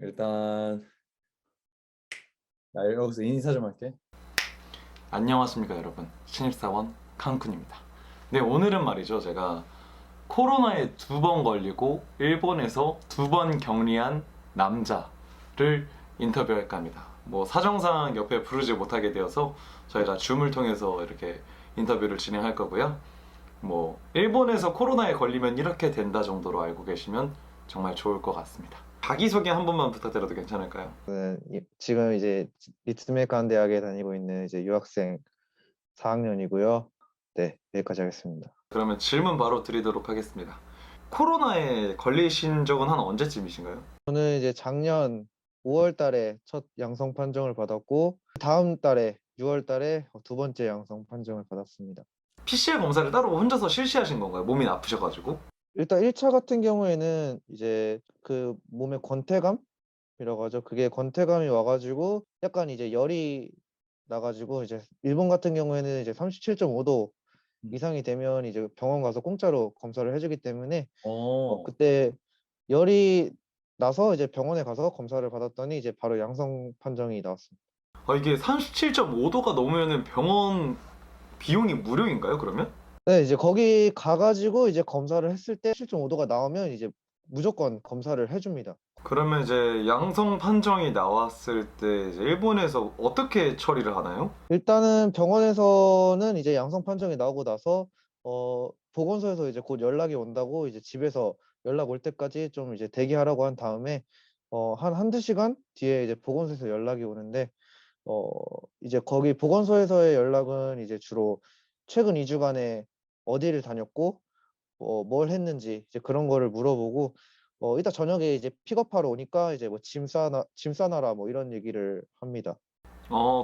일단 나 여기서 인사 좀 할게. 안녕하십니까 여러분, 신입사원 칸쿤입니다. 네, 오늘은 말이죠, 제가 코로나에 2번 걸리고 일본에서 2번 격리한 남자를 인터뷰할까 합니다. 뭐 사정상 옆에 부르지 못하게 되어서 저희가 줌을 통해서 이렇게 인터뷰를 진행할 거고요. 뭐 일본에서 코로나에 걸리면 이렇게 된다 정도로 알고 계시면 정말 좋을 것 같습니다. 자기소개 한 번만 부탁드려도 괜찮을까요? 지금 이제 리츠메칸 대학에 다니고 있는 이제 유학생 4학년이고요. 네, 여기까지 하겠습니다. 그러면 질문 바로 드리도록 하겠습니다. 코로나에 걸리신 적은 한 언제쯤이신가요? 저는 이제 작년 5월 달에 첫 양성 판정을 받았고 다음 달에 6월 달에 두 번째 양성 판정을 받았습니다. PCR 검사를 따로 혼자서 실시하신 건가요? 몸이 아프셔가지고? 일단 1차 같은 경우에는 이제 그 몸에 권태감이라고 하죠. 그게 권태감이 와가지고 약간 이제 열이 나가지고 이제 일본 같은 경우에는 이제 37.5도 이상이 되면 이제 병원 가서 공짜로 검사를 해주기 때문에 그때 열이 나서 이제 병원에 가서 검사를 받았더니 이제 바로 양성 판정이 나왔습니다. 이게 37.5도가 넘으면 병원 비용이 무료인가요, 그러면? 네, 이제 거기 가가지고 이제 검사를 했을 때 7.5도가 나오면 이제 무조건 검사를 해줍니다. 그러면 이제 양성 판정이 나왔을 때 이제 일본에서 어떻게 처리를 하나요? 일단은 병원에서는 이제 양성 판정이 나오고 나서 보건소에서 이제 곧 연락이 온다고 이제 집에서 연락 올 때까지 좀 이제 대기하라고 한 다음에 한두 시간 뒤에 이제 보건소에서 연락이 오는데 어 이제 거기 보건소에서의 연락은 이제 주로 최근 2주간에 어디를 다녔고 뭘 했는지 이제 그런 거를 물어보고 이따 저녁에 이제 픽업하러 오니까 이제 뭐 짐 싸놔라 뭐 이런 얘기를 합니다.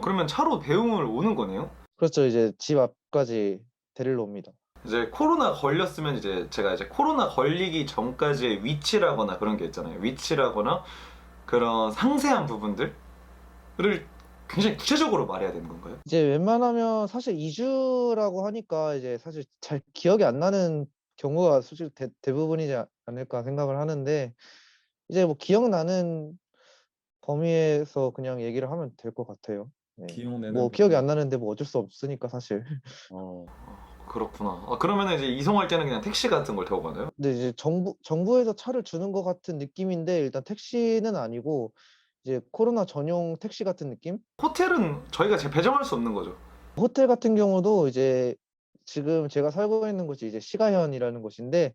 그러면 차로 배웅을 오는 거네요? 그렇죠. 이제 집 앞까지 데리러 옵니다. 이제 코로나 걸렸으면 이제 제가 이제 코로나 걸리기 전까지의 위치라거나 그런 게 있잖아요. 위치라거나 그런 상세한 부분들을 굉장히 구체적으로 말해야 되는 건가요? 이제 웬만하면 사실 2주라고 하니까 이제 사실 잘 기억이 안 나는 경우가 솔직히 대부분이지 않을까 생각을 하는데 이제 뭐 기억나는 범위에서 그냥 얘기를 하면 될 것 같아요. 네. 기억내는 뭐 기억이 부분. 안 나는데 뭐 어쩔 수 없으니까 사실. 어, 그렇구나. 그러면 이제 이송할 때는 그냥 택시 같은 걸 타고 가나요? 근데 이제 정부에서 차를 주는 것 같은 느낌인데 일단 택시는 아니고 이제 코로나 전용 택시 같은 느낌? 호텔은 저희가 배정할 수 없는 거죠. 호텔 같은 경우도 이제 지금 제가 살고 있는 곳이 이제 시가현이라는 곳인데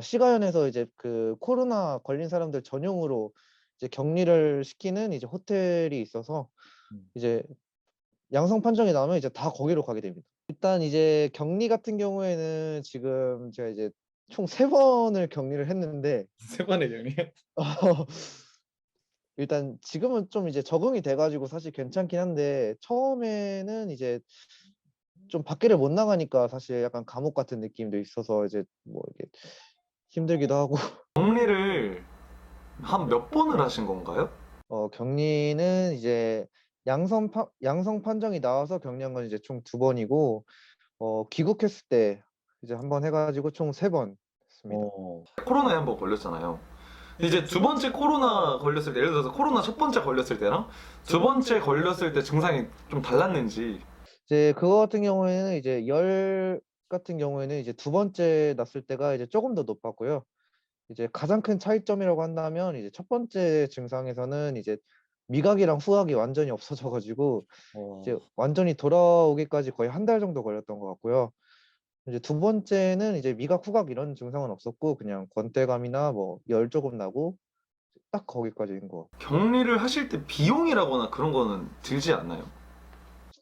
시가현에서 이제 그 코로나 걸린 사람들 전용으로 이제 격리를 시키는 이제 호텔이 있어서 음. 이제 양성 판정이 나오면 이제 다 거기로 가게 됩니다. 일단 이제 격리 같은 경우에는 지금 제가 이제 총 3번을 격리를 했는데 세 번의 경이. 일단 지금은 좀 이제 적응이 돼 가지고 사실 괜찮긴 한데 처음에는 이제 좀 밖에를 못 나가니까 사실 약간 감옥 같은 느낌도 있어서 이제 뭐 이게 힘들기도 하고 격리를 한 몇 번을 하신 건가요? 격리는 이제 양성 판정이 나와서 격리한 건 이제 총 2번이고 귀국했을 때 이제 1번 해 가지고 총 3번 했습니다. 코로나에 한 번 걸렸잖아요. 이제 두 번째 코로나 걸렸을 때, 예를 들어서 코로나 첫 번째 걸렸을 때랑 두 번째 걸렸을 때 증상이 좀 달랐는지. 이제 그거 같은 경우에는 이제 열 같은 경우에는 이제 2번째 났을 때가 이제 조금 더 높았고요. 이제 가장 큰 차이점이라고 한다면 이제 첫 번째 증상에서는 이제 미각이랑 후각이 완전히 없어져 가지고 이제 완전히 돌아오기까지 거의 1달 정도 걸렸던 것 같고요. 이제 2번째는 이제 미각, 후각 이런 증상은 없었고 그냥 권태감이나 뭐 열 조금 나고 딱 거기까지인 것 같아요. 격리를 하실 때 비용이라거나 그런 거는 들지 않나요?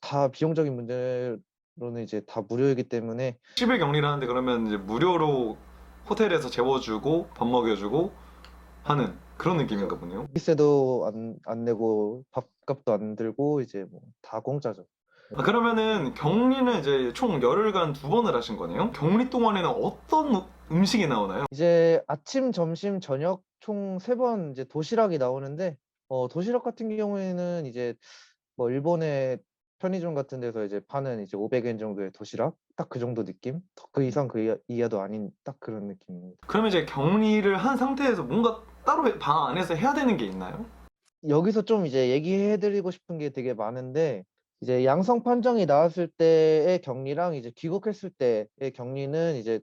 다 비용적인 문제로는 이제 다 무료이기 때문에 10일 격리를 하는데 그러면 이제 무료로 호텔에서 재워주고 밥 먹여주고 하는 그런 느낌인가 보네요. 비세도 안 내고 밥값도 안 들고 이제 뭐 다 공짜죠. 그러면은 격리는 이제 총 열흘간 2번을 하신 거네요? 격리 동안에는 어떤 음식이 나오나요? 이제 아침, 점심, 저녁 총 3번 이제 도시락이 나오는데 도시락 같은 경우에는 이제 뭐 일본의 편의점 같은 데서 이제 파는 이제 500엔 정도의 도시락 딱 그 정도 느낌? 그 이상 그 이하도 아닌 딱 그런 느낌입니다. 그러면 이제 격리를 한 상태에서 뭔가 따로 방 안에서 해야 되는 게 있나요? 여기서 좀 이제 얘기해드리고 싶은 게 되게 많은데 이제 양성 판정이 나왔을 때의 격리랑 이제 귀국했을 때의 격리는 이제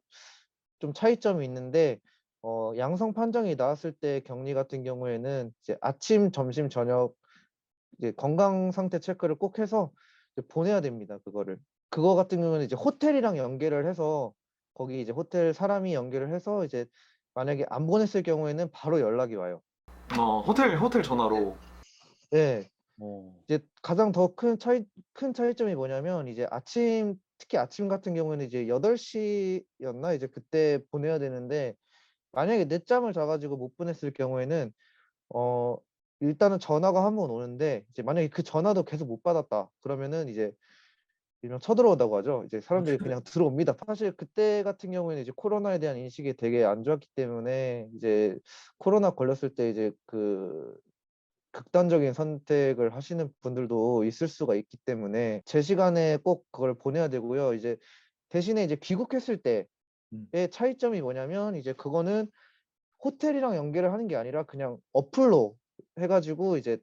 좀 차이점이 있는데 양성 판정이 나왔을 때 격리 같은 경우에는 이제 아침, 점심, 저녁 이제 건강 상태 체크를 꼭 해서 이제 보내야 됩니다. 그거를. 그거 같은 경우는 이제 호텔이랑 연계를 해서 거기 이제 호텔 사람이 연결을 해서 이제 만약에 안 보냈을 경우에는 바로 연락이 와요. 호텔 전화로. 네. 어. 이제 가장 더 큰 차이점이 뭐냐면 이제 특히 아침 같은 경우에는 이제 8시였나 이제 그때 보내야 되는데 만약에 늦잠을 자가지고 못 보냈을 경우에는 어 일단은 전화가 한 번 오는데 이제 만약에 그 전화도 계속 못 받았다 그러면은 이제 일명 쳐들어온다고 하죠. 이제 사람들이 그냥 들어옵니다. 사실 그때 같은 경우에는 이제 코로나에 대한 인식이 되게 안 좋았기 때문에 이제 코로나 걸렸을 때 이제 그 극단적인 선택을 하시는 분들도 있을 수가 있기 때문에 제 시간에 꼭 그걸 보내야 되고요. 이제 대신에 이제 귀국했을 때의 차이점이 뭐냐면 이제 그거는 호텔이랑 연계를 하는 게 아니라 그냥 어플로 해가지고 이제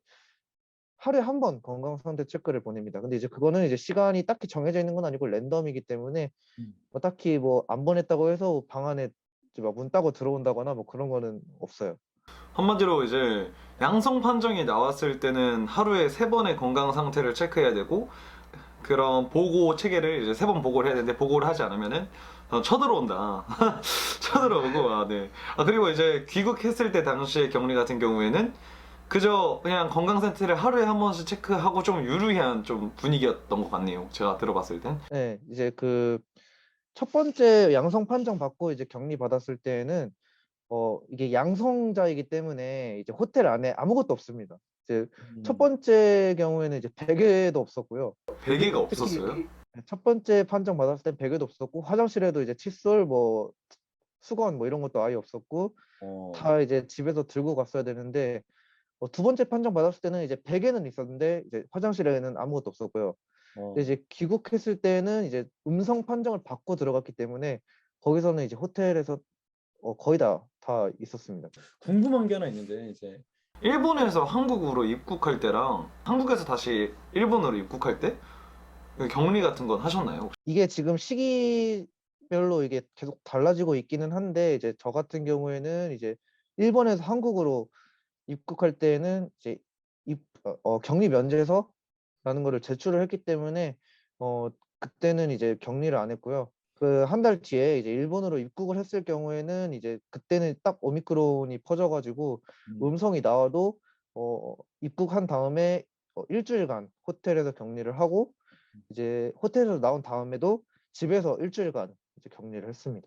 하루에 한 번 건강 상태 체크를 보냅니다. 근데 이제 그거는 이제 시간이 딱히 정해져 있는 건 아니고 랜덤이기 때문에 음. 뭐 딱히 뭐 안 보냈다고 해서 방 안에 이제 막 문 따고 들어온다거나 뭐 그런 거는 없어요. 한마디로 이제 양성 판정이 나왔을 때는 하루에 3번의 건강 상태를 체크해야 되고 그런 보고 체계를 이제 3번 보고를 해야 되는데 보고를 하지 않으면은 쳐들어온다. 쳐들어오고 네. 그리고 이제 귀국했을 때 당시의 격리 같은 경우에는 그저 그냥 건강 상태를 하루에 한 번씩 체크하고 좀 유르한 좀 분위기였던 것 같네요. 제가 들어봤을 땐. 네, 이제 그 첫 번째 양성 판정 받고 이제 격리 받았을 때에는 이게 양성자이기 때문에 이제 호텔 안에 아무것도 없습니다. 이제 첫 번째 경우에는 이제 베개도 없었고요. 베개가 특히 없었어요? 첫 번째 판정 받았을 땐 베개도 없었고 화장실에도 이제 칫솔 뭐 수건 뭐 이런 것도 아예 없었고 어. 다 이제 집에서 들고 갔어야 되는데 두 번째 판정 받았을 때는 이제 베개는 있었는데 이제 화장실에는 아무것도 없었고요. 근데 어. 이제 귀국했을 때는 이제 음성 판정을 받고 들어갔기 때문에 거기서는 이제 호텔에서 거의 다 있었습니다. 궁금한 게 하나 있는데 이제 일본에서 한국으로 입국할 때랑 한국에서 다시 일본으로 입국할 때 격리 같은 건 하셨나요? 혹시? 이게 지금 시기별로 이게 계속 달라지고 있기는 한데 이제 저 같은 경우에는 이제 일본에서 한국으로 입국할 때는 이제 격리 면제서라는 거를 제출을 했기 때문에 그때는 이제 격리를 안 했고요. 그 한 달 뒤에 이제 일본으로 입국을 했을 경우에는 이제 그때는 딱 오미크론이 퍼져가지고 음성이 나와도 입국한 다음에 일주일간 호텔에서 격리를 하고 이제 호텔에서 나온 다음에도 집에서 일주일간 이제 격리를 했습니다.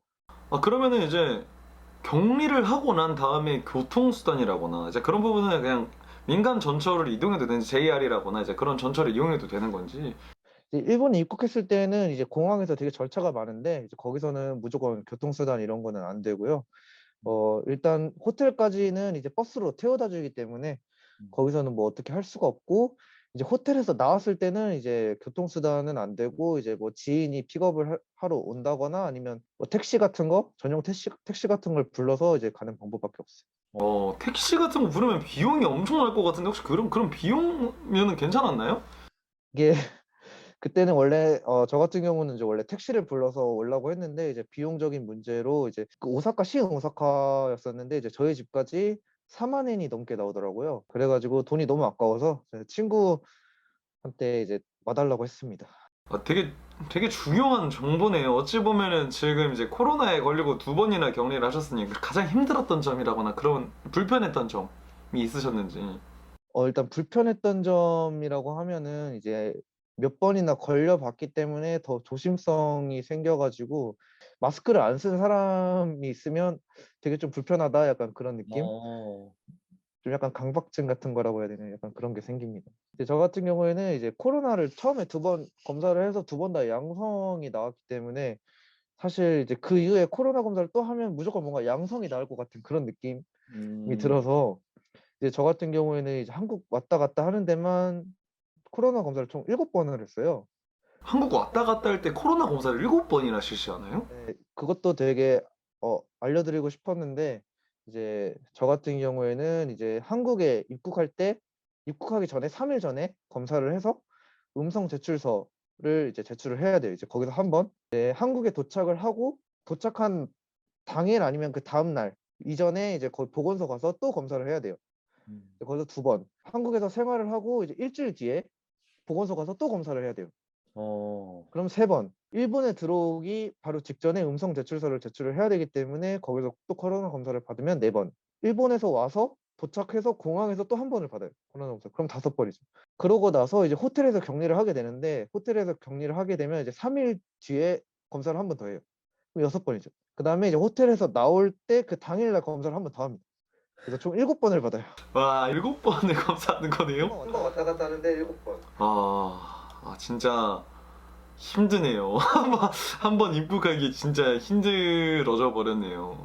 그러면은 이제 격리를 하고 난 다음에 교통수단이라거나 이제 그런 부분은 그냥 민간 전철을 이동해도 되는지 JR이라거나 이제 그런 전철을 이용해도 되는 건지. 이제 일본에 입국했을 때는 이제 공항에서 되게 절차가 많은데 이제 거기서는 무조건 교통수단 이런 거는 안 되고요. 일단 호텔까지는 이제 버스로 태워다 주기 때문에 거기서는 뭐 어떻게 할 수가 없고 이제 호텔에서 나왔을 때는 이제 교통수단은 안 되고 이제 뭐 지인이 픽업을 하러 온다거나 아니면 뭐 택시 같은 거 전용 택시 같은 걸 불러서 이제 가는 방법밖에 없어요. 택시 같은 거 부르면 비용이 엄청 날 것 같은데 혹시 그런 비용면은 괜찮았나요? 이게 그때는 원래 저 같은 경우는 이제 원래 택시를 불러서 오려고 했는데 이제 비용적인 문제로 이제 그 오사카 오사카였었는데 이제 저희 집까지 4만 엔이 넘게 나오더라고요. 그래가지고 돈이 너무 아까워서 제 친구한테 이제 와달라고 했습니다. 되게 중요한 정보네요. 어찌 보면은 지금 이제 코로나에 걸리고 2번이나 격리를 하셨으니까 가장 힘들었던 점이라거나 그런 불편했던 점이 있으셨는지. 일단 불편했던 점이라고 하면은 이제 몇 번이나 걸려봤기 때문에 더 조심성이 생겨가지고 마스크를 안 쓴 사람이 있으면 되게 좀 불편하다 약간 그런 느낌? 어. 좀 약간 강박증 같은 거라고 해야 되나 약간 그런 게 생깁니다. 이제 저 같은 경우에는 이제 코로나를 처음에 2번 검사를 해서 2번 다 양성이 나왔기 때문에 사실 이제 그 이후에 코로나 검사를 또 하면 무조건 뭔가 양성이 나올 것 같은 그런 느낌이 들어서 이제 저 같은 경우에는 이제 한국 왔다 갔다 하는 데만 코로나 검사를 총 7번을 했어요. 한국 왔다 갔다 할 때 코로나 검사를 7번이나 실시하나요? 네, 그것도 되게 알려드리고 싶었는데 이제 저 같은 경우에는 이제 한국에 입국할 때 입국하기 전에 3일 전에 검사를 해서 음성 제출서를 이제 제출을 해야 돼요. 이제 거기서 한 번, 이제 한국에 도착을 하고 도착한 당일 아니면 그 다음 날 이전에 이제 거기 보건소 가서 또 검사를 해야 돼요. 거기서 2번. 한국에서 생활을 하고 이제 일주일 뒤에 보건소 가서 또 검사를 해야 돼요. 그럼 3번. 일본에 들어오기 바로 직전에 음성 제출서를 제출을 해야 되기 때문에 거기서 또 코로나 검사를 받으면 4번. 일본에서 와서 도착해서 공항에서 또 한 번을 받아요. 코로나 검사. 그럼 5번이죠. 그러고 나서 이제 호텔에서 격리를 하게 되는데 호텔에서 격리를 하게 되면 이제 3일 뒤에 검사를 한 번 더 해요. 그럼 6번이죠. 그다음에 이제 호텔에서 나올 때 그 당일날 검사를 한 번 더 합니다. 그래서 총 7번을 받아요. 와, 7번을 검사하는 거네요? 한 번 왔다 갔다 하는데 7번. 진짜 힘드네요. 한 번 입국하기 진짜 힘들어져 버렸네요.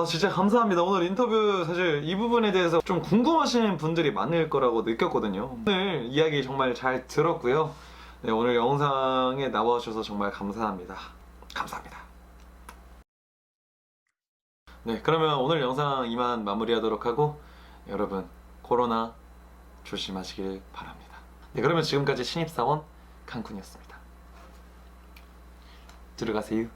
진짜 감사합니다. 오늘 인터뷰 사실 이 부분에 대해서 좀 궁금하신 분들이 많을 거라고 느꼈거든요. 오늘 이야기 정말 잘 들었고요. 네, 오늘 영상에 나와주셔서 정말 감사합니다. 감사합니다. 네, 그러면 오늘 영상 이만 마무리하도록 하고 여러분 코로나 조심하시길 바랍니다. 네, 그러면 지금까지 신입사원 칸쿤이었습니다. 들어가세요.